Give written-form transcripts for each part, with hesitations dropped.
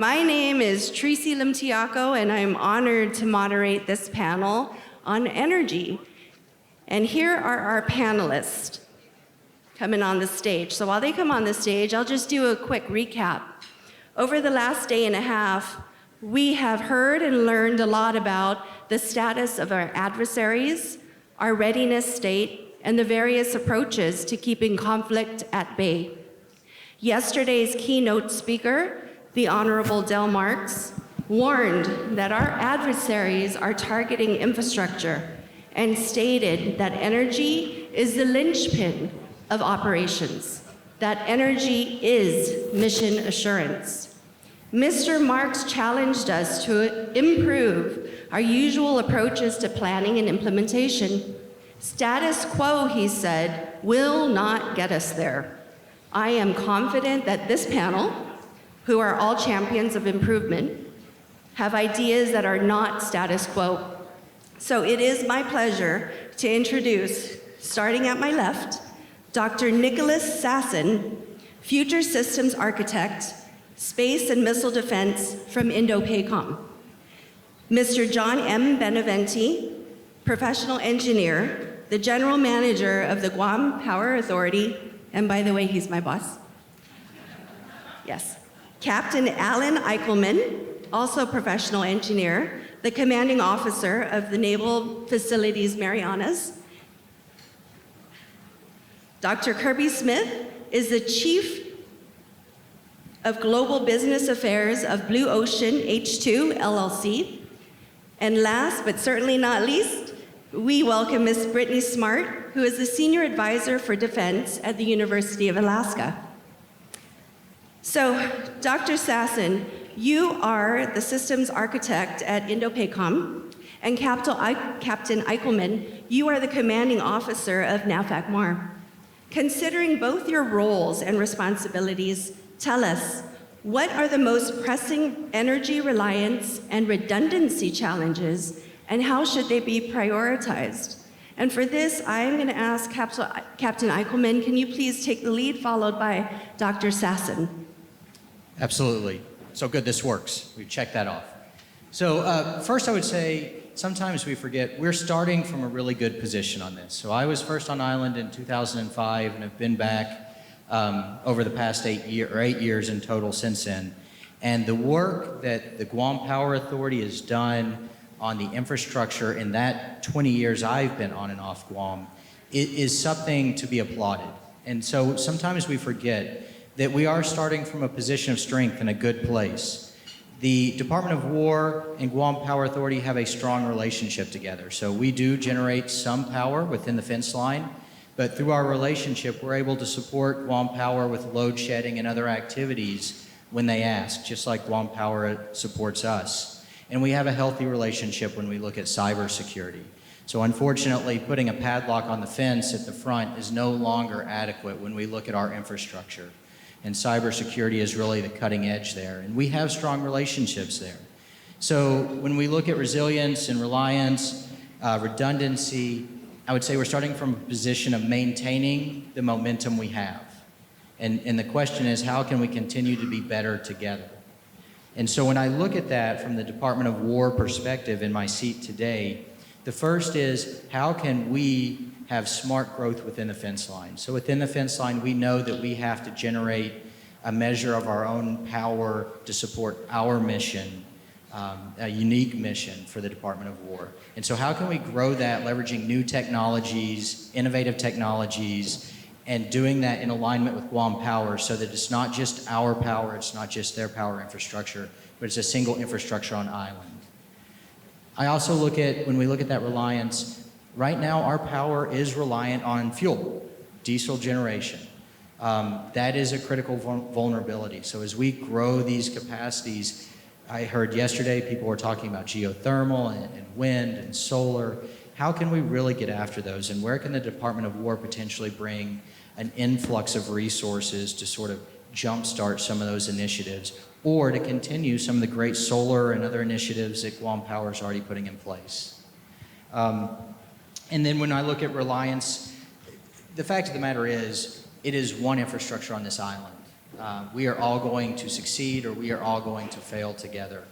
My name is Tracy Limtiaco, and I'm honored to moderate this panel on energy. And here are our panelists coming on the stage. So while they come on the stage, I'll just do a quick recap. Over the last day and a half, we have heard and learned a lot about the status of our adversaries, our readiness state, and the various approaches to keeping conflict at bay. Yesterday's keynote speaker, the Honorable Del Marks, warned that our adversaries are targeting infrastructure and stated that energy is the linchpin of operations, that energy is mission assurance. Mr. Marks challenged us to improve our usual approaches to planning and implementation. Status quo, he said, will not get us there. I am confident that this panel, who are all champions of improvement, have ideas that are not status quo. So it is my pleasure to introduce, starting at my left, Dr. Nicholas Sasson, Future Systems Architect, Space and Missile Defense from Indo-PACOM. Mr. John M. Beneventi, Professional Engineer, the General Manager of the Guam Power Authority, and by the way, he's my boss. Yes. Captain Alan Eichelman, also professional engineer, the commanding officer of the Naval Facilities Marianas. Dr. Kirby Smith is the Chief of Global Business Affairs of Blue Ocean H2 LLC. And last but certainly not least, we welcome Ms. Brittany Smart, who is the Senior Advisor for Defense at the University of Alaska. So, Dr. Sasson, you are the systems architect at Indo-PACOM, and Captain Eichelman, you are the commanding officer of NAVFAC-MAR. Considering both your roles and responsibilities, tell us, what are the most pressing energy reliance and redundancy challenges, and how should they be prioritized? And for this, I'm going to ask Captain Eichelman, can you please take the lead, followed by Dr. Sasson? Absolutely. So good this works. We checked that off. So first I would say, sometimes we forget we're starting from a really good position on this. So I was first on island in 2005 and have been back over the past 8 years in total since then. And the work that the Guam Power Authority has done on the infrastructure in that 20 years I've been on and off Guam, it is something to be applauded. And so sometimes we forget that we are starting from a position of strength in a good place. The Department of War and Guam Power Authority have a strong relationship together. So we do generate some power within the fence line, but through our relationship, we're able to support Guam Power with load shedding and other activities when they ask, just like Guam Power supports us. And we have a healthy relationship when we look at cybersecurity. So unfortunately, putting a padlock on the fence at the front is no longer adequate when we look at our infrastructure. And cybersecurity is really the cutting edge there. And we have strong relationships there. So when we look at resilience and reliance, redundancy, I would say we're starting from a position of maintaining the momentum we have. And the question is, how can we continue to be better together? And so when I look at that from the Department of War perspective in my seat today, the first is, how can we have smart growth within the fence line? So within the fence line, we know that we have to generate a measure of our own power to support our mission, a unique mission for the Department of War. And so how can we grow that, leveraging new technologies, innovative technologies, and doing that in alignment with Guam Power so that it's not just our power, it's not just their power infrastructure, but it's a single infrastructure on island. I also look at, when we look at that reliance, right now our power is reliant on fuel, diesel generation. That is a critical vulnerability. So as we grow these capacities, I heard yesterday people were talking about geothermal and wind and solar. How can we really get after those? And where can the Department of War potentially bring an influx of resources to sort of jumpstart some of those initiatives, or to continue some of the great solar and other initiatives that Guam Power is already putting in place? And then when I look at reliance, the fact of the matter is, it is one infrastructure on this island. We are all going to succeed or we are all going to fail together.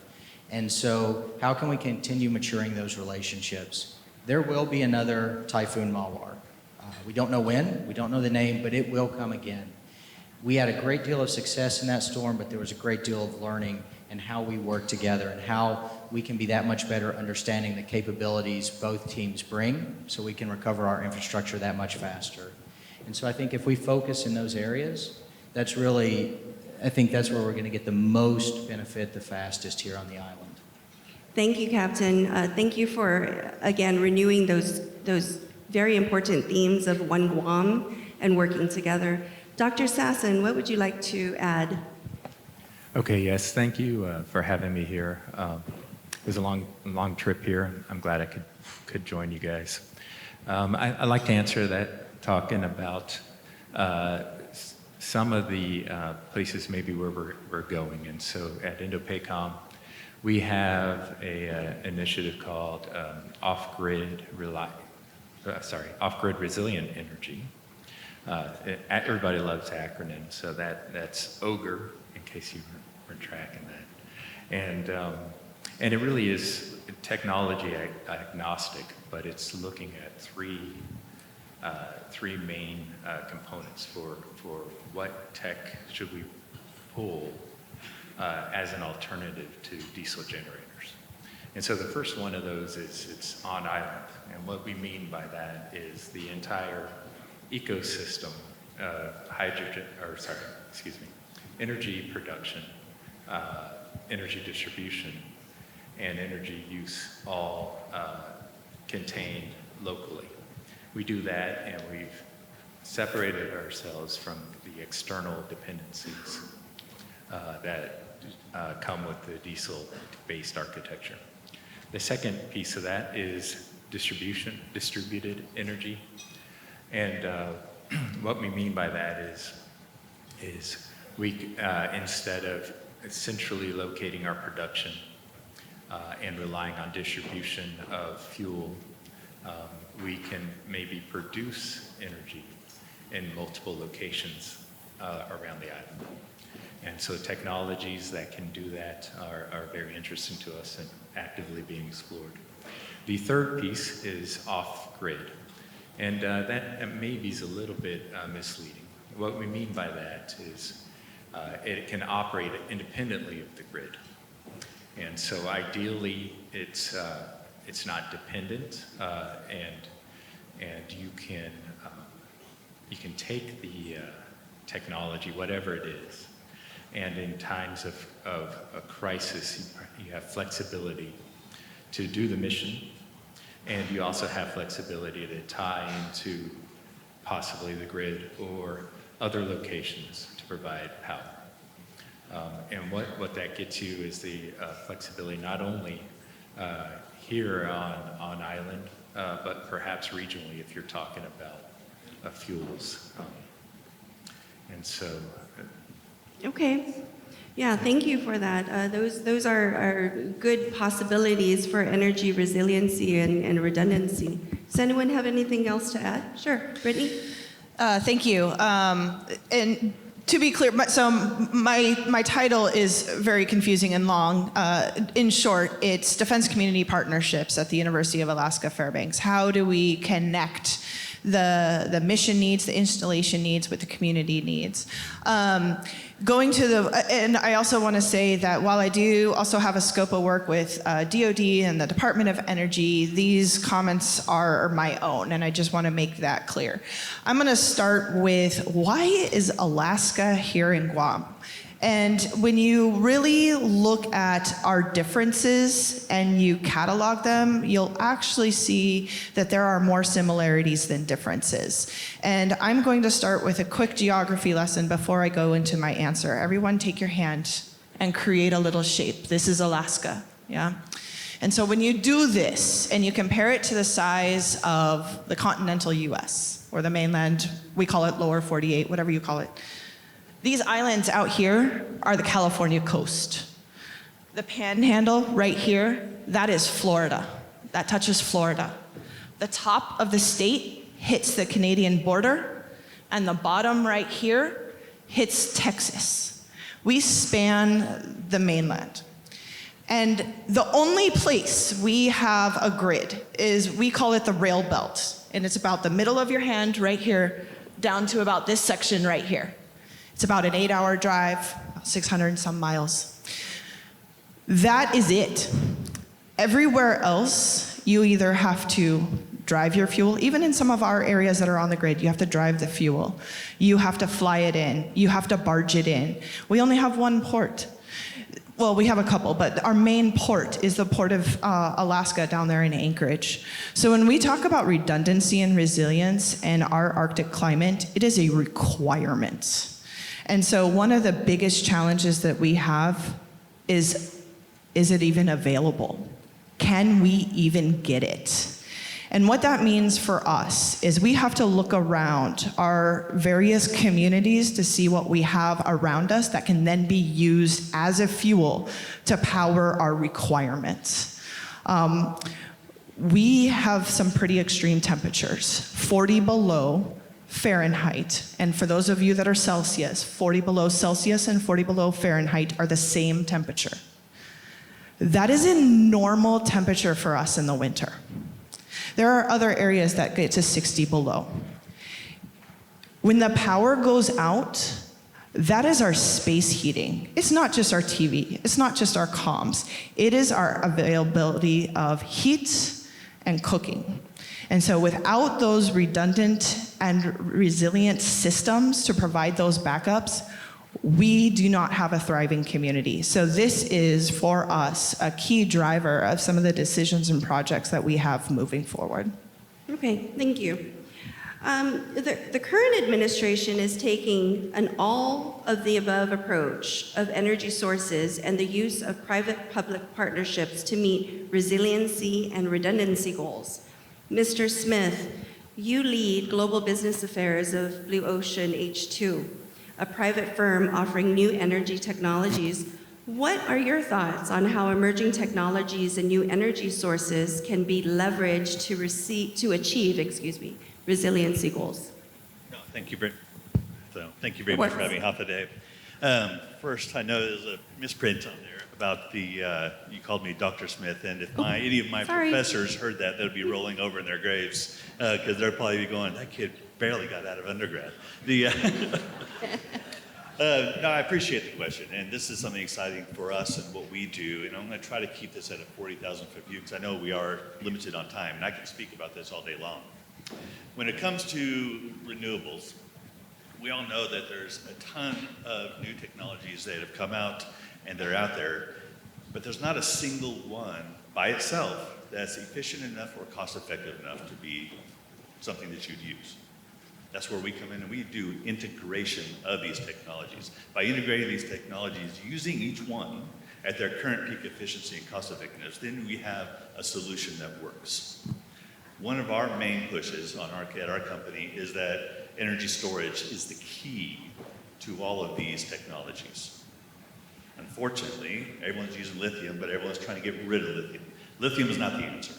And so how can we continue maturing those relationships? There will be another Typhoon Mawar. We don't know when, we don't know the name, but it will come again. We had a great deal of success in that storm, but there was a great deal of learning and how we work together and how we can be that much better understanding the capabilities both teams bring so we can recover our infrastructure that much faster. And so I think if we focus in those areas, I think that's where we're going to get the most benefit the fastest here on the island. Thank you, Captain. Thank you for, again, renewing those very important themes of One Guam and working together. Dr. Sasson, what would you like to add? Okay, yes, thank you for having me here. It was a long trip here. I'm glad I could join you guys. I'd like to answer that talking about some of the places maybe where we're going. And so at Indo-PACOM, we have an initiative called Off-Grid Resilient Energy. Everybody loves acronyms, so that's OGRE, in case you weren't tracking that. And it really is technology agnostic, but it's looking at three main components for what tech should we pull as an alternative to diesel generators. And so the first one of those is it's on island. And what we mean by that is the entire ecosystem of energy production, energy distribution, and energy use all contained locally. We do that, and we've separated ourselves from the external dependencies that come with the diesel-based architecture. The second piece of that is distributed energy. And what we mean by that is we, instead of centrally locating our production and relying on distribution of fuel, we can maybe produce energy in multiple locations around the island. And so technologies that can do that are very interesting to us and actively being explored. The third piece is off-grid. And that maybe is a little bit misleading. What we mean by that is it can operate independently of the grid. And so ideally, it's not dependent, and you can take the technology, whatever it is, and in times of a crisis, you have flexibility to do the mission, and you also have flexibility to tie into possibly the grid or other locations to provide power. And what that gets you is the flexibility not only here on island, but perhaps regionally if you're talking about fuels. And so. Okay. Yeah, thank you for that. Those are good possibilities for energy resiliency and redundancy. Does anyone have anything else to add? Sure, Brittany? Thank you. And to be clear, so my title is very confusing and long. In short, it's Defense Community Partnerships at the University of Alaska Fairbanks. How do we connect the mission needs, the installation needs with the community needs? And I also want to say that while I do also have a scope of work with DoD and the Department of Energy, these comments are my own, and I just want to make that clear. I'm going to start with, why is Alaska here in Guam? And when you really look at our differences and you catalog them, you'll actually see that there are more similarities than differences. And I'm going to start with a quick geography lesson before I go into my answer. Everyone take your hand and create a little shape. This is Alaska, yeah? And so when you do this and you compare it to the size of the continental US or the mainland, we call it lower 48, whatever you call it. These islands out here are the California coast. The panhandle right here, that is Florida. That touches Florida. The top of the state hits the Canadian border, and the bottom right here hits Texas. We span the mainland. And the only place we have a grid is, we call it the rail belt. And it's about the middle of your hand right here, down to about this section right here. It's about an 8-hour drive, about 600 and some miles. That is it. Everywhere else, you either have to drive your fuel. Even in some of our areas that are on the grid, you have to drive the fuel. You have to fly it in. You have to barge it in. We only have one port. Well, we have a couple, but our main port is the port of Alaska down there in Anchorage. So when we talk about redundancy and resilience in our Arctic climate, it is a requirement. And so one of the biggest challenges that we have is it even available? Can we even get it? And what that means for us is we have to look around our various communities to see what we have around us that can then be used as a fuel to power our requirements. We have some pretty extreme temperatures, 40 below Fahrenheit. And for those of you that are Celsius, 40 below Celsius and 40 below Fahrenheit are the same temperature. That is a normal temperature for us in the winter. There are other areas that get to 60 below. When the power goes out, that is our space heating. It's not just our TV. It's not just our comms. It is our availability of heat and cooking. And so without those redundant and resilient systems to provide those backups, we do not have a thriving community. So this is, for us, a key driver of some of the decisions and projects that we have moving forward. Okay, thank you. The current administration is taking an all-of-the-above approach of energy sources and the use of private-public partnerships to meet resiliency and redundancy goals. Mr. Smith, you lead global business affairs of Blue Ocean H2, a private firm offering new energy technologies. What are your thoughts on how emerging technologies and new energy sources can be leveraged to achieve resiliency goals? No, thank you very much for having me out today. First, I know there's a misprint on there about the, you called me Dr. Smith, and if any of my professors heard that, they'd be rolling over in their graves, because they'd probably be going, that kid barely got out of undergrad. No, I appreciate the question, and this is something exciting for us and what we do, and I'm going to try to keep this at a 40,000-foot view, because I know we are limited on time, and I can speak about this all day long. When it comes to renewables, we all know that there's a ton of new technologies that have come out and they're out there, but there's not a single one by itself that's efficient enough or cost-effective enough to be something that you'd use. That's where we come in and we do integration of these technologies. By integrating these technologies, using each one at their current peak efficiency and cost effectiveness, then we have a solution that works. One of our main pushes at our company is that energy storage is the key to all of these technologies. Unfortunately, everyone's using lithium, but everyone's trying to get rid of lithium. Lithium is not the answer.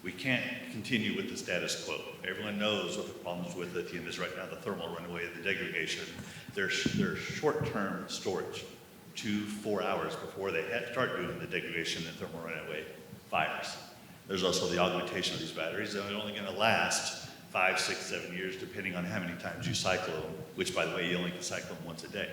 We can't continue with the status quo. Everyone knows what the problems with lithium is right now, the thermal runaway, the degradation. There's short-term storage, 2-4 hours before they start doing the degradation and thermal runaway fires. There's also the augmentation of these batteries, and they're only going to last 5, 6, 7 years, depending on how many times you cycle them, which, by the way, you only can cycle them once a day.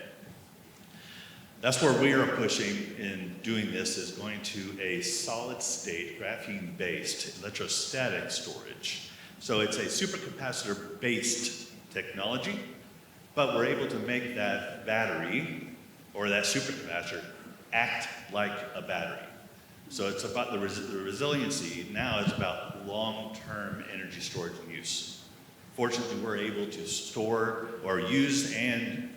That's where we are pushing in doing this, is going to a solid-state, graphene-based electrostatic storage. So it's a supercapacitor-based technology, but we're able to make that battery, or that supercapacitor, act like a battery. So it's about the resiliency. Now it's about long-term energy storage and use. Fortunately, we're able to store or use and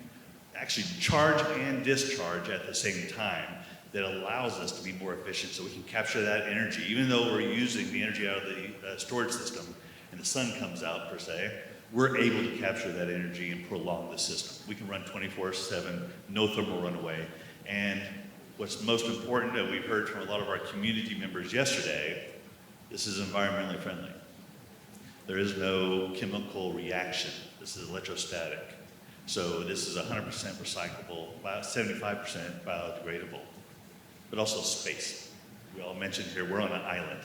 actually charge and discharge at the same time. That allows us to be more efficient, so we can capture that energy. Even though we're using the energy out of the storage system and the sun comes out, per se, we're able to capture that energy and prolong the system. We can run 24/7, no thermal runaway. And what's most important that we've heard from a lot of our community members yesterday, this is environmentally friendly. There is no chemical reaction. This is electrostatic. So this is 100% recyclable, about 75% biodegradable, but also space. We all mentioned here, we're on an island.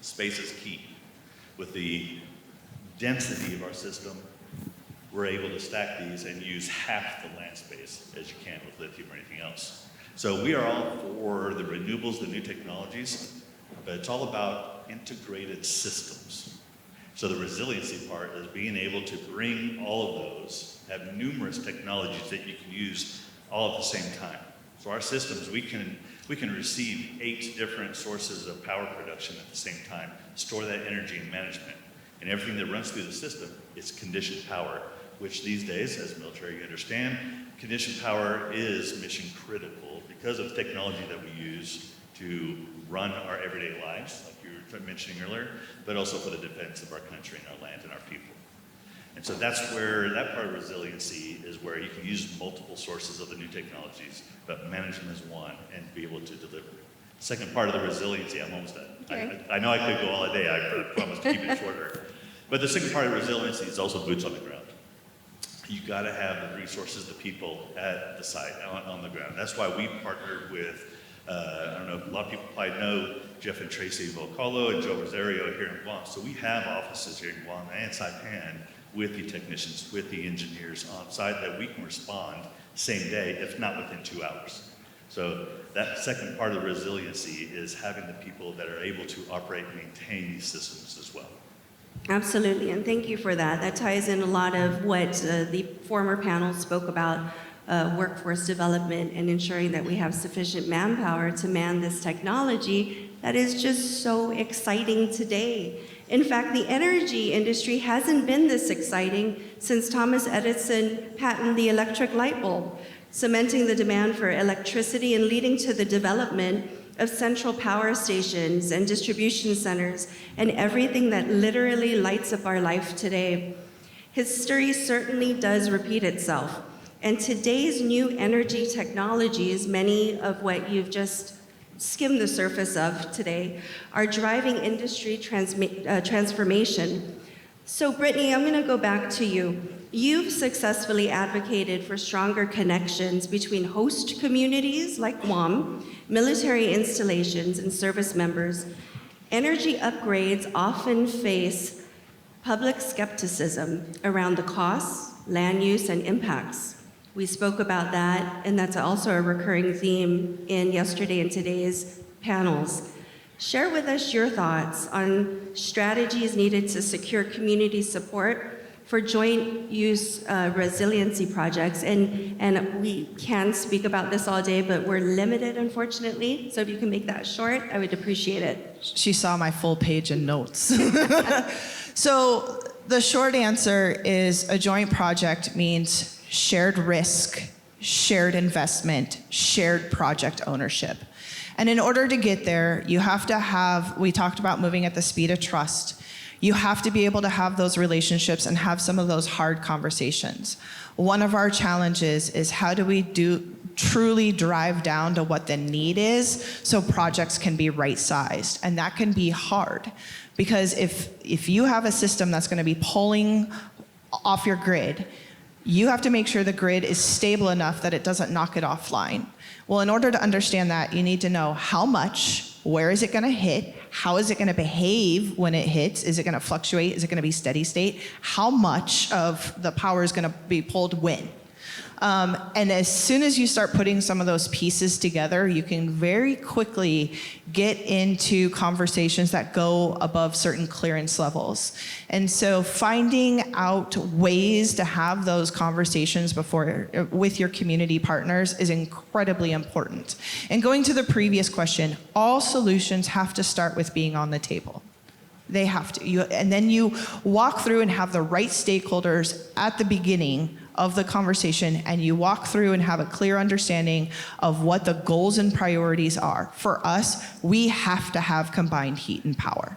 Space is key. With the density of our system, we're able to stack these and use half the land space as you can with lithium or anything else. So we are all for the renewables, the new technologies, but it's all about integrated systems. So the resiliency part is being able to bring all of those, have numerous technologies that you can use all at the same time. So our systems, we can receive 8 different sources of power production at the same time, store that energy in management. And everything that runs through the system is conditioned power, which these days, as military, you understand, conditioned power is mission critical because of the technology that we use to run our everyday lives, like you were mentioning earlier, but also for the defense of our country and our land and our people. And so that's where that part of resiliency is, where you can use multiple sources of the new technologies, but manage them as one and be able to deliver. Second part of the resiliency, I'm almost done. Okay. I know I could go all day, I promise to keep it shorter. But the second part of resiliency is also boots on the ground. You gotta have the resources, the people at the site, on the ground. That's why we partnered with, I don't know, a lot of people probably know Jeff and Tracy Volcolo and Joe Rosario here in Guam. So we have offices here in Guam and Saipan with the technicians, with the engineers on site that we can respond same day, if not within 2 hours. So that second part of the resiliency is having the people that are able to operate and maintain these systems as well. Absolutely, and thank you for that. That ties in a lot of what the former panel spoke about, workforce development and ensuring that we have sufficient manpower to man this technology that is just so exciting today. In fact, the energy industry hasn't been this exciting since Thomas Edison patented the electric light bulb, cementing the demand for electricity and leading to the development of central power stations and distribution centers and everything that literally lights up our life today. History certainly does repeat itself, and today's new energy technologies, many of what you've just skimmed the surface of today, are driving industry transformation. So Brittany, I'm gonna go back to you. You've successfully advocated for stronger connections between host communities like Guam, military installations, and service members. Energy upgrades often face public skepticism around the costs, land use, and impacts. We spoke about that, and that's also a recurring theme in yesterday and today's panels. Share with us your thoughts on strategies needed to secure community support for joint use resiliency projects. And we can speak about this all day, but we're limited, unfortunately. So if you can make that short, I would appreciate it. She saw my full page in notes. So the short answer is a joint project means shared risk, shared investment, shared project ownership. And in order to get there, you have to have, we talked about moving at the speed of trust. You have to be able to have those relationships and have some of those hard conversations. One of our challenges is how do we truly drive down to what the need is so projects can be right-sized. And that can be hard because if you have a system that's going to be pulling off your grid, you have to make sure the grid is stable enough that it doesn't knock it offline. Well, in order to understand that, you need to know how much, where is it going to hit, how is it going to behave when it hits, is it going to fluctuate, is it going to be steady state, how much of the power is going to be pulled when. And as soon as you start putting some of those pieces together, you can very quickly get into conversations that go above certain clearance levels. And so finding out ways to have those conversations with your community partners is incredibly important. And going to the previous question, all solutions have to start with being on the table. They have to. And then you walk through and have the right stakeholders at the beginning of the conversation, and you walk through and have a clear understanding of what the goals and priorities are. For us, we have to have combined heat and power.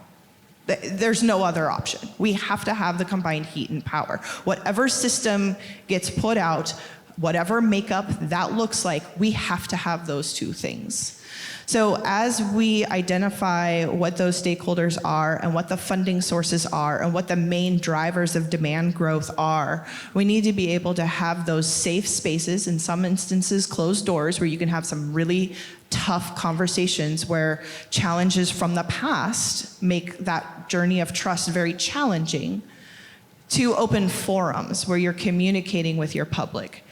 There's no other option. We have to have the combined heat and power. Whatever system gets put out, whatever makeup that looks like, we have to have those two things. So as we identify what those stakeholders are and what the funding sources are and what the main drivers of demand growth are, we need to be able to have those safe spaces, in some instances closed doors, where you can have some really tough conversations where challenges from the past make that journey of trust very challenging, to open forums where you're communicating with your public.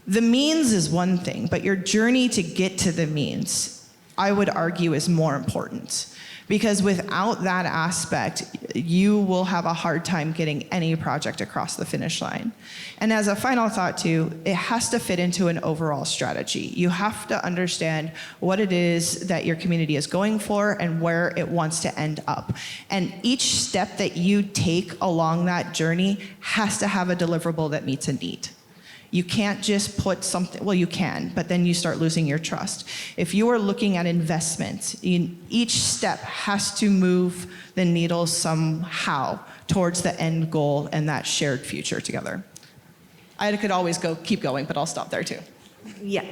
The means is one thing, but your journey to get to the means, I would argue, is more important. Because without that aspect, you will have a hard time getting any project across the finish line. And as a final thought too, it has to fit into an overall strategy. You have to understand what it is that your community is going for and where it wants to end up. And each step that you take along that journey has to have a deliverable that meets a need. You can't just put something, well, you can, but then you start losing your trust. If you are looking at investment, each step has to move the needle somehow towards the end goal and that shared future together. I could always keep going, but I'll stop there too. Yeah,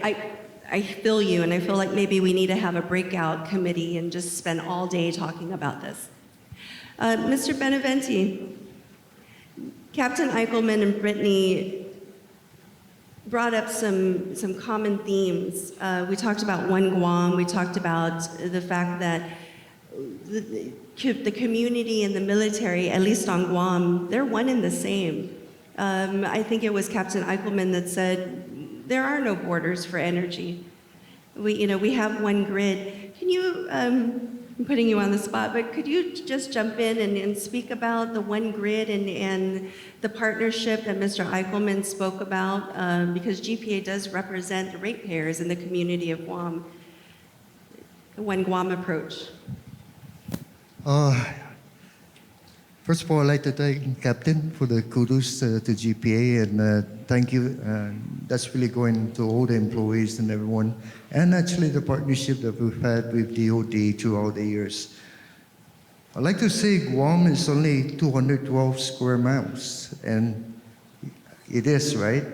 I feel you, and I feel like maybe we need to have a breakout committee and just spend all day talking about this. Mr. Beneventi, Captain Eichelman and Brittany brought up some common themes. We talked about One Guam. We talked about the fact that the community and the military, at least on Guam, they're one and the same. I think it was Captain Eichelman that said there are no borders for energy. We have one grid. Can you, I'm putting you on the spot, but could you just jump in and speak about the one grid and the partnership that Mr. Eichelman spoke about? Because GPA does represent the ratepayers in the community of Guam. The One Guam approach. First of all, I'd like to thank Captain for the kudos to GPA, and thank you. That's really going to all the employees and everyone, and actually the partnership that we've had with DOD throughout the years. I'd like to say Guam is only 212 square miles, and it is, right?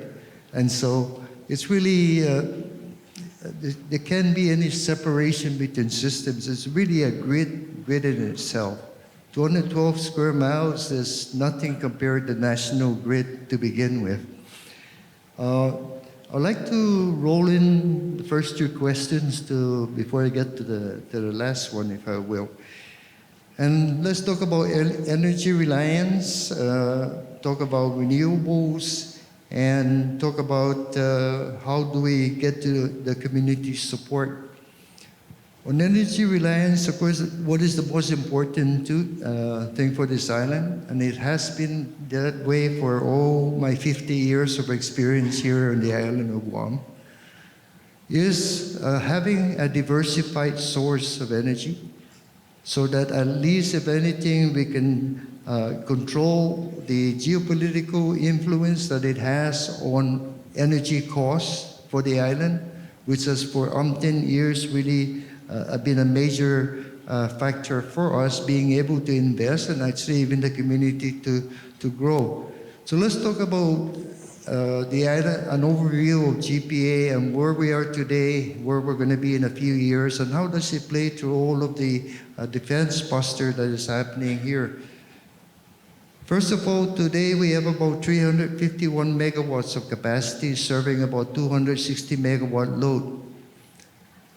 And so it's really, there can't be any separation between systems. It's really a grid in itself. 212 square miles is nothing compared to the national grid to begin with. I'd like to roll in the first two questions before I get to the last one, if I will. And let's talk about energy reliance, talk about renewables, and talk about how do we get to the community support. On energy reliance, of course, what is the most important thing for this island, and it has been that way for all my 50 years of experience here on the island of Guam, is having a diversified source of energy so that at least, if anything, we can control the geopolitical influence that it has on energy costs for the island, which has for umpteen years really been a major factor for us being able to invest and actually even the community to grow. So let's talk about the island, an overview of GPA and where we are today, where we're going to be in a few years, and how does it play through all of the defense posture that is happening here. First of all, today we have about 351 megawatts of capacity serving about 260 megawatt load.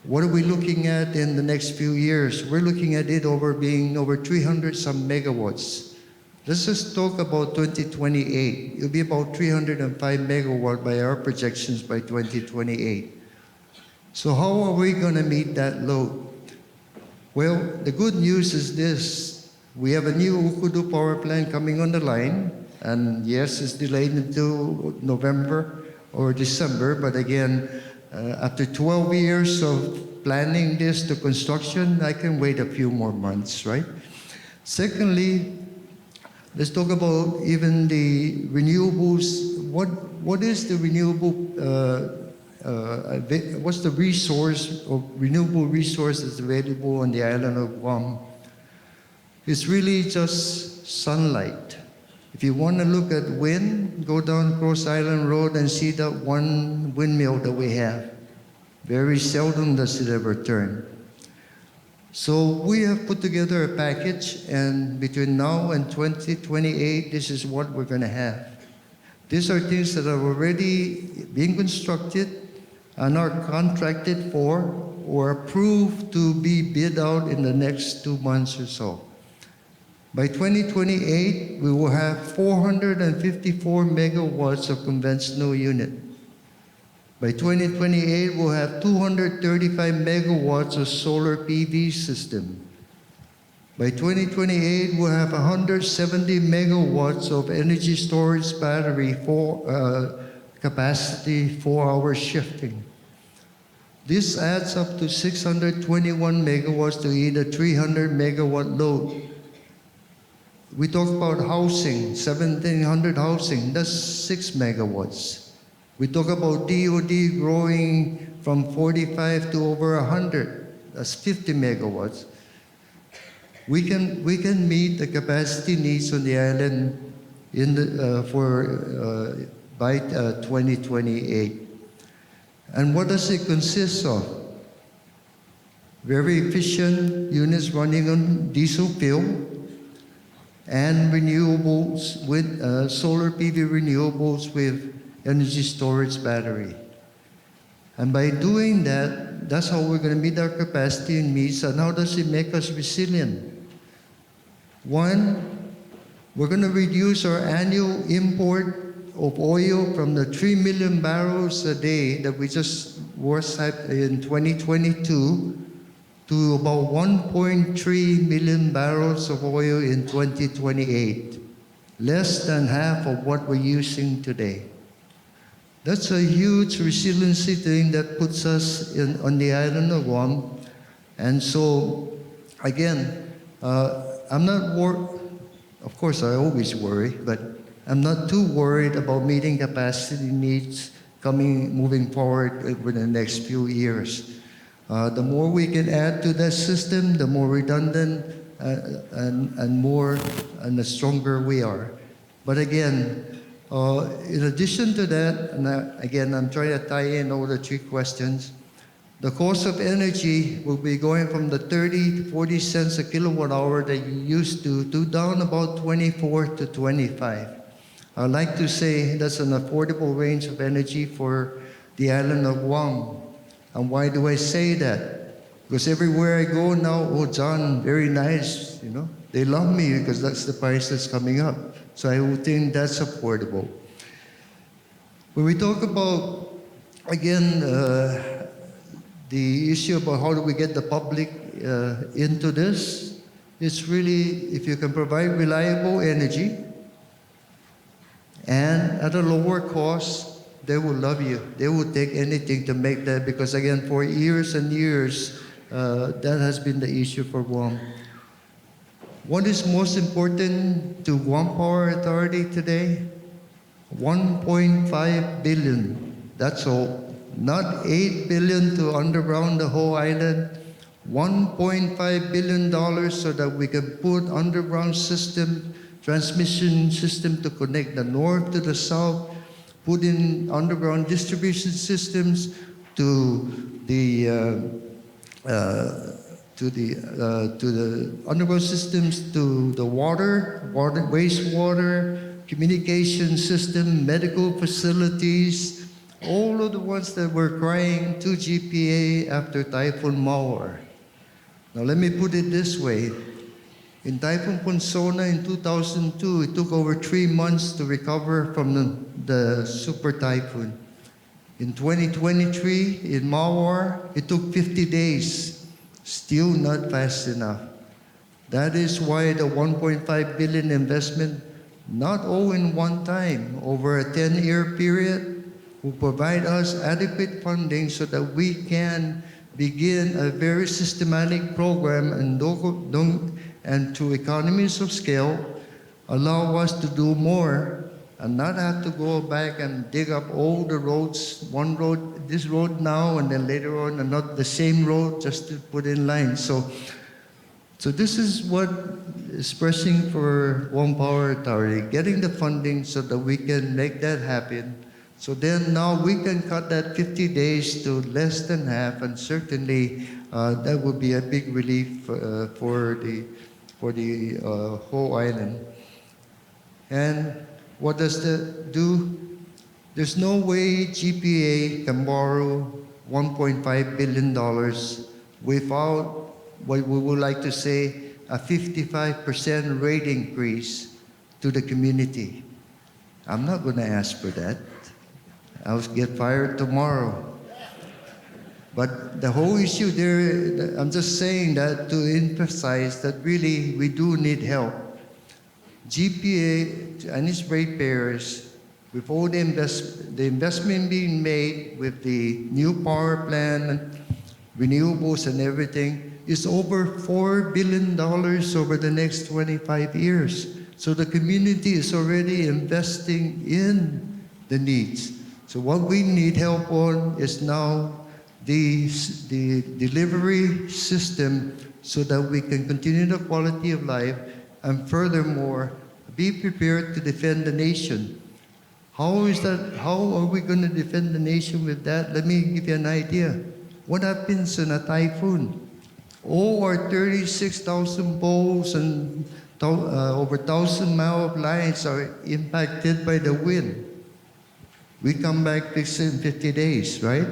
What are we looking at in the next few years? We're looking at it being over 300 some megawatts. Let's just talk about 2028. It'll be about 305 megawatt by our projections by 2028. So how are we going to meet that load? Well, the good news is this. We have a new Ukudu power plant coming on the line, and yes, it's delayed until November or December, but again, after 12 years of planning this to construction, I can wait a few more months, right? Secondly, let's talk about even the renewables. What is the renewable, what's the resource or renewable resource that's available on the island of Guam? It's really just sunlight. If you want to look at wind, go down Cross Island Road and see that one windmill that we have. Very seldom does it ever turn. So we have put together a package, and between now and 2028, this is what we're going to have. These are things that are already being constructed and are contracted for or approved to be bid out in the next 2 months or so. By 2028, we will have 454 megawatts of conventional unit. By 2028, we'll have 235 megawatts of solar PV system. By 2028, we'll have 170 megawatts of energy storage battery for capacity 4-hour shifting. This adds up to 621 megawatts to either 300 megawatt load. We talk about housing, 1,700 housing, that's 6 megawatts. We talk about DOD growing from 45 to over 100, that's 50 megawatts. We can meet the capacity needs on the island by 2028. And what does it consist of? Very efficient units running on diesel fuel and renewables with solar PV renewables with energy storage battery. And by doing that, that's how we're going to meet our capacity and needs. And how does it make us resilient? One, we're going to reduce our annual import of oil from the 3 million barrels a day that we just was at in 2022 to about 1.3 million barrels of oil in 2028, less than half of what we're using today. That's a huge resiliency thing that puts us on the island of Guam. And so, again, I'm not worried. Of course, I always worry, but I'm not too worried about meeting capacity needs moving forward over the next few years. The more we can add to that system, the more redundant and the stronger we are. But again, in addition to that, and again, I'm trying to tie in all the 3 questions. The cost of energy will be going from the 30 to 40 cents a kilowatt hour that you used to down about 24 to 25. I like to say that's an affordable range of energy for the island of Guam. And why do I say that? Because everywhere I go now, oh, John, very nice, you know. They love me because that's the price that's coming up. So I would think that's affordable. When we talk about, again, the issue about how do we get the public into this, it's really if you can provide reliable energy and at a lower cost, they will love you. They will take anything to make that because, again, for years and years, that has been the issue for Guam. What is most important to Guam Power Authority today? 1.5 billion, that's all. Not 8 billion to underground the whole island. $1.5 billion so that we can put underground system, transmission system to connect the north to the south, put in underground distribution systems to the underground systems to the water, wastewater, communication system, medical facilities, all of the ones that were crying to GPA after Typhoon Mawar. Now let me put it this way. In Typhoon Consona in 2002, it took over 3 months to recover from the super typhoon. In 2023, in Mawar, it took 50 days. Still not fast enough. That is why the 1.5 billion investment, not all in one time, over a 10-year period, will provide us adequate funding so that we can begin a very systematic program and through economies of scale, allow us to do more and not have to go back and dig up all the roads, one road, this road now, and then later on, and not the same road, just to put in line. So So this is what is pressing for Guam Power Authority, getting the funding so that we can make that happen. So then now we can cut that 50 days to less than half, and certainly that would be a big relief for the whole island. And what does that do? There's no way GPA can borrow $1.5 billion without what we would like to say a 55% rate increase to the community. I'm not going to ask for that. I'll get fired tomorrow. But the whole issue there, I'm just saying that to emphasize that really we do need help. GPA and its ratepayers, with all the investment being made with the new power plant, renewables and everything, is over $4 billion over the next 25 years. So the community is already investing in the needs. So what we need help on is now the delivery system so that we can continue the quality of life and furthermore be prepared to defend the nation. How is that? How are we going to defend the nation with that? Let me give you an idea. What happens in a typhoon? All our 36,000 poles and over 1,000-mile of lines are impacted by the wind. We come back fixed in 50 days, right?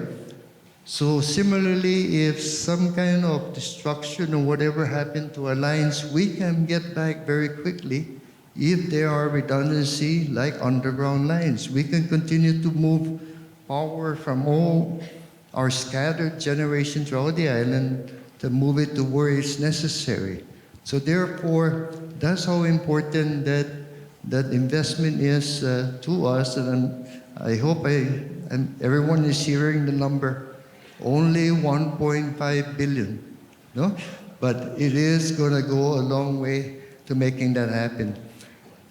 So similarly, if some kind of destruction or whatever happened to our lines, we can get back very quickly if there are redundancy like underground lines. We can continue to move power from all our scattered generation throughout the island to move it to where it's necessary. So therefore, that's how important that investment is to us. And I hope everyone is hearing the number. Only 1.5 billion, no? But it is going to go a long way to making that happen.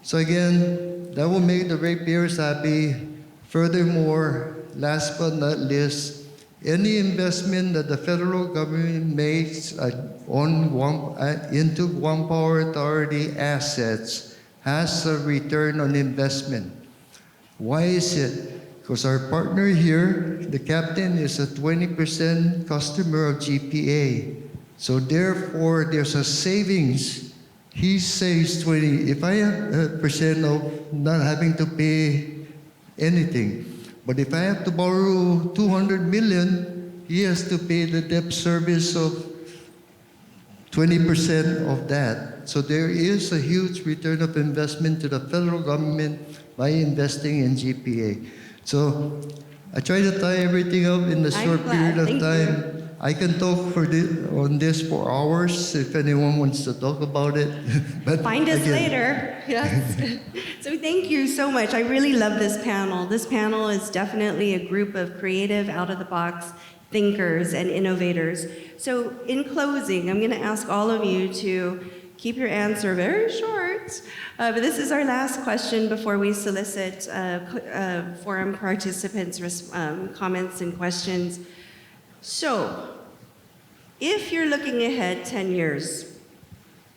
So again, that will make the ratepayers happy. Furthermore, last but not least, any investment that the federal government makes into Guam Power Authority assets has a return on investment. Why is it? Because our partner here, the captain, is a 20% customer of GPA. So therefore, there's a savings. He saves 20. If I have a percent of not having to pay anything, but if I have to borrow 200 million, he has to pay the debt service of 20% of that. So there is a huge return of investment to the federal government by investing in GPA. So I try to tie everything up in a short period of time. I can talk on this for hours if anyone wants to talk about it. But Find us later. Yes. So thank you so much. I really love this panel. This panel is definitely a group of creative, out-of-the-box thinkers and innovators. So in closing, I'm going to ask all of you to keep your answer very short. But this is our last question before we solicit forum participants' comments and questions. So, if you're looking ahead 10 years,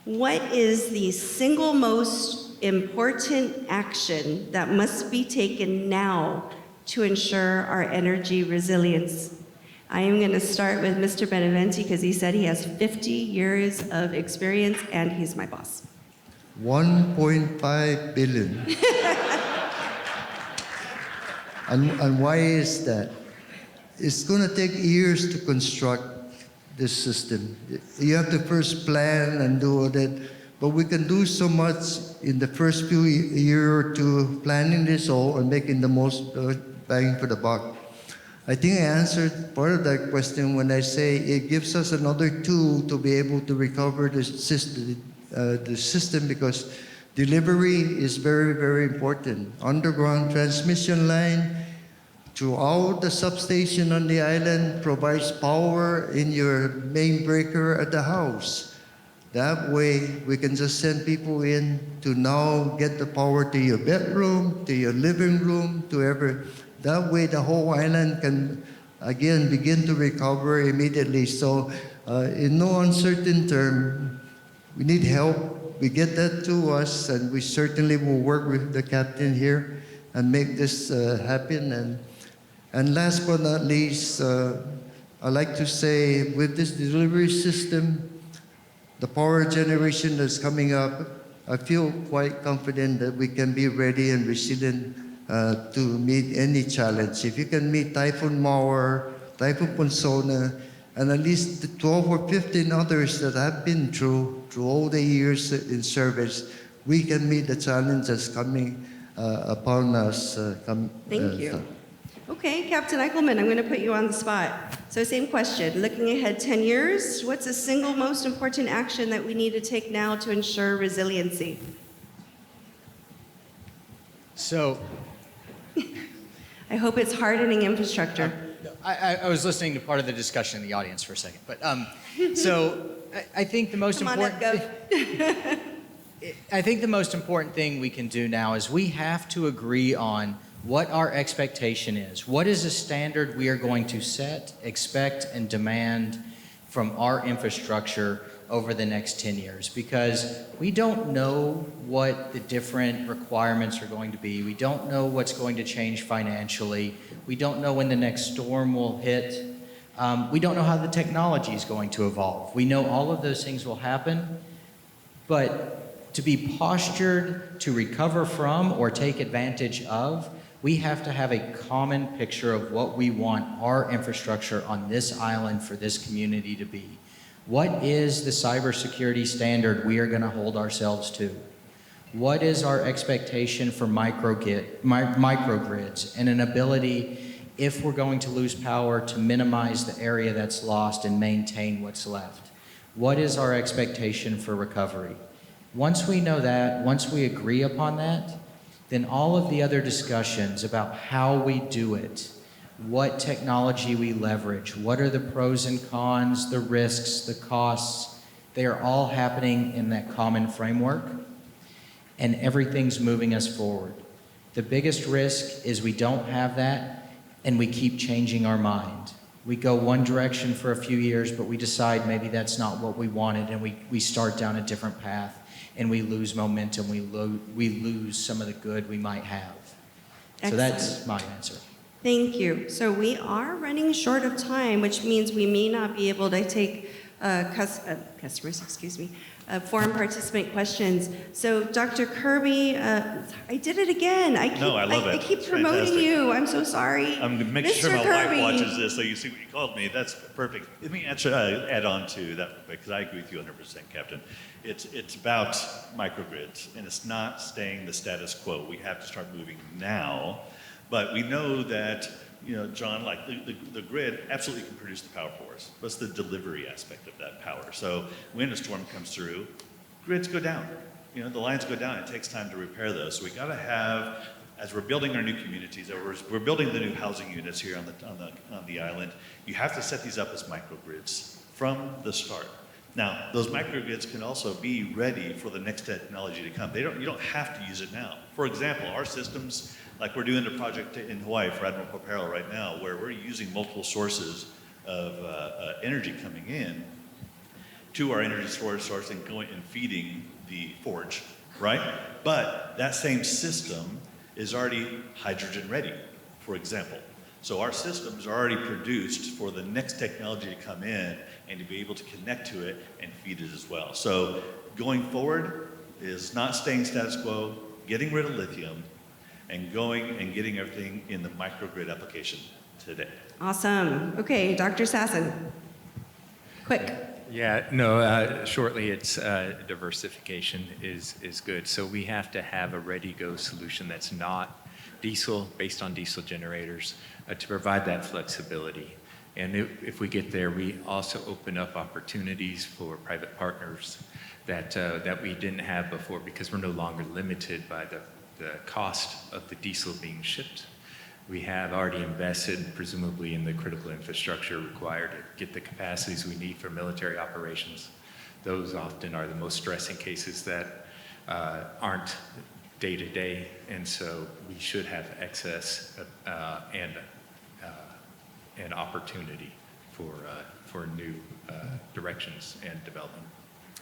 what is the single most important action that must be taken now to ensure our energy resilience? I am going to start with Mr. Beneventi because he said he has 50 years of experience and he's my boss. 1.5 billion. And why is that? It's going to take years to construct this system. You have to first plan and do all that, but we can do so much in the first few year or two planning this all and making the most bang for the buck. I think I answered part of that question when I say it gives us another tool to be able to recover the system because delivery is very, very important. Underground transmission line throughout the substation on the island provides power in your main breaker at the house. That way, we can just send people in to now get the power to your bedroom, to your living room, to every. That way, the whole island can, again, begin to recover immediately. So, in no uncertain term, we need help. We get that to us, and we certainly will work with the captain here and make this happen. And last but not least, I'd like to say with this delivery system, the power generation that's coming up, I feel quite confident that we can be ready and resilient to meet any challenge. If you can meet Typhoon Mauer, Typhoon Consona, and at least the 12 or 15 others that have been through all the years in service, we can meet the challenge that's coming upon us. Thank you. Okay, Captain Eichelman, I'm going to put you on the spot. So same question, looking ahead 10 years, what's the single most important action that we need to take now to ensure resiliency? So I hope it's hardening infrastructure. I was listening to part of the discussion in the audience for a second, but so I think the most Come on up, important. Gov. I think the most important thing we can do now is we have to agree on what our expectation is. What is a standard we are going to set, expect, and demand from our infrastructure over the next 10 years? Because we don't know what the different requirements are going to be. We don't know what's going to change financially. We don't know when the next storm will hit. We don't know how the technology is going to evolve. We know all of those things will happen, but to be postured to recover from or take advantage of, we have to have a common picture of what we want our infrastructure on this island for this community to be. What is the cybersecurity standard we are going to hold ourselves to? What is our expectation for microgrids and an ability, if we're going to lose power, to minimize the area that's lost and maintain what's left? What is our expectation for recovery? Once we know that, once we agree upon that, then all of the other discussions about how we do it, what technology we leverage, what are the pros and cons, the risks, the costs, they are all happening in that common framework, and everything's moving us forward. The biggest risk is we don't have that, and we keep changing our mind. We go one direction for a few years, but we decide maybe that's not what we wanted, and we start down a different path, and we lose momentum, we lose some of the good we might have. So that's my answer. Thank you. So we are running short of time, which means we may not be able to take foreign participant questions. So Dr. Kirby, I did it again. No, I love it. I keep It's promoting fantastic. you. I'm so sorry. I'm making sure Mr. my Kirby. wife watches this so you see what you called me. That's perfect. Let me add on to that because I agree with you 100%, Captain. It's about microgrids, and it's not staying the status quo. We have to start moving now, but we know that, John, like the grid absolutely can produce the power for us. What's the delivery aspect of that power? So when a storm comes through, grids go down. The lines go down. It takes time to repair those. So we got to have, as we're building our new communities, as we're building the new housing units here on the island, you have to set these up as microgrids from the start. Now, those microgrids can also be ready for the next technology to come. You don't have to use it now. For example, our systems, like we're doing a project in Hawaii for Admiral Popero right now, where we're using multiple sources of energy coming in to our energy storage source and going and feeding the forge, right? But that same system is already hydrogen ready, for example. So our systems are already produced for the next technology to come in and to be able to connect to it and feed it as well. So going forward is not staying status quo, getting rid of lithium, and going and getting everything in the microgrid application today. Awesome. Okay, Dr. Sasson. Quick. Yeah, no, shortly, it's diversification is good. So we have to have a ready-go solution that's not diesel, based on diesel generators, to provide that flexibility. And if we get there, we also open up opportunities for private partners that we didn't have before, because we're no longer limited by the cost of the diesel being shipped. We have already invested, presumably, in the critical infrastructure required to get the capacities we need for military operations. Those often are the most stressing cases that aren't day-to-day, and so we should have excess and opportunity for new directions and development.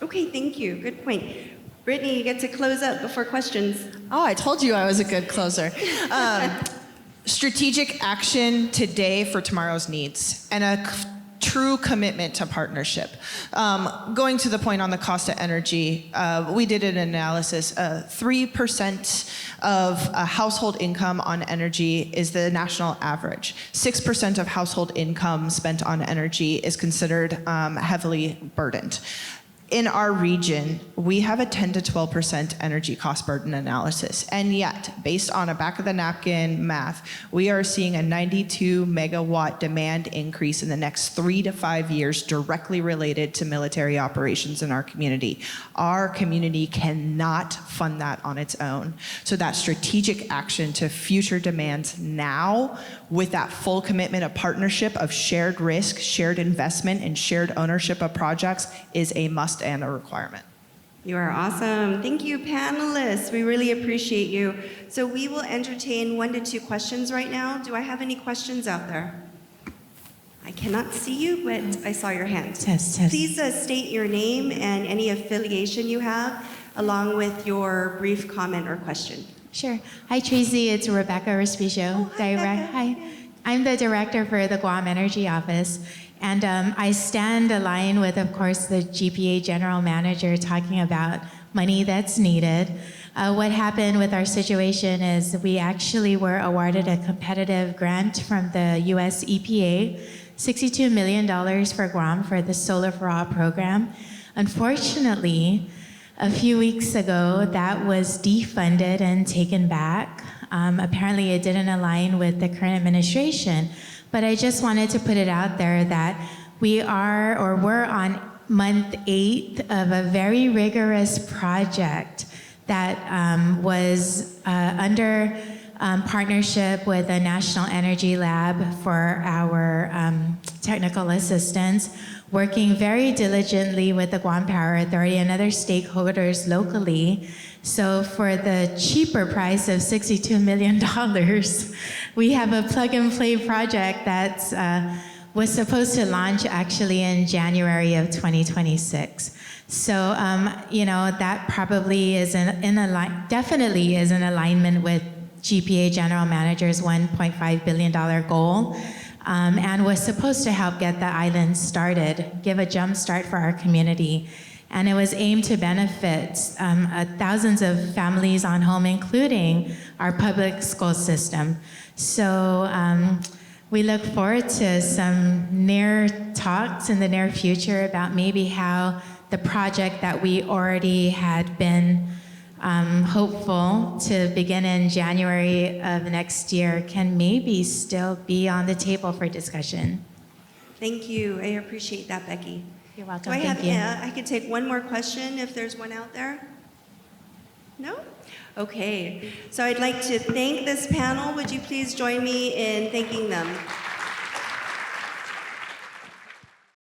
Okay, thank you. Good point. Brittany, you get to close up before questions. Oh, I told you I was a good closer. Strategic action today for tomorrow's needs and a true commitment to partnership. Going to the point on the cost of energy, we did an analysis. 3% of household income on energy is the national average. 6% of household income spent on energy is considered heavily burdened. In our region, we have a 10 to 12% energy cost burden analysis. And yet, based on a back of the napkin math, we are seeing a 92 megawatt demand increase in the next 3 to 5 years directly related to military operations in our community. Our community cannot fund that on its own. So that strategic action to future demands now with that full commitment of partnership of shared risk, shared investment, and shared ownership of projects is a must and a requirement. You are awesome. Thank you, panelists. We really appreciate you. So we will entertain 1 to 2 questions right now. Do I have any questions out there? I cannot see you, but I saw your hand. Test. Please state your name and any affiliation you have, along with your brief comment or question. Sure. Hi, Tracy. It's Rebecca Respicio. Hi. I'm the director for the Guam Energy Office. And I stand aligned with, of course, the GPA general manager talking about money that's needed. What happened with our situation is we actually were awarded a competitive grant from the US EPA, $62 million for Guam for the Solar for All program. Unfortunately, a few weeks ago, that was defunded and taken back. Apparently, it didn't align with the current administration. But I just wanted to put it out there that we're on month 8 of a very rigorous project that was under partnership with the National Energy Lab for our technical assistance, working very diligently with the Guam Power Authority and other stakeholders locally. So for the cheaper price of $62 million, we have a plug-and-play project that was supposed to launch actually in January of 2026. So, that probably is definitely is in alignment with GPA General Manager's $1.5 billion goal, and was supposed to help get the island started, give a jump start for our community. And it was aimed to benefit thousands of families on home, including our public school system. So we look forward to some near talks in the near future about maybe how the project that we already had been hopeful to begin in January of next year can maybe still be on the table for discussion. Thank you. I appreciate that, Becky. You're welcome. Do I Thank have, you. I could take one more question if there's one out there. No? Okay. So I'd like to thank this panel. Would you please join me in thanking them?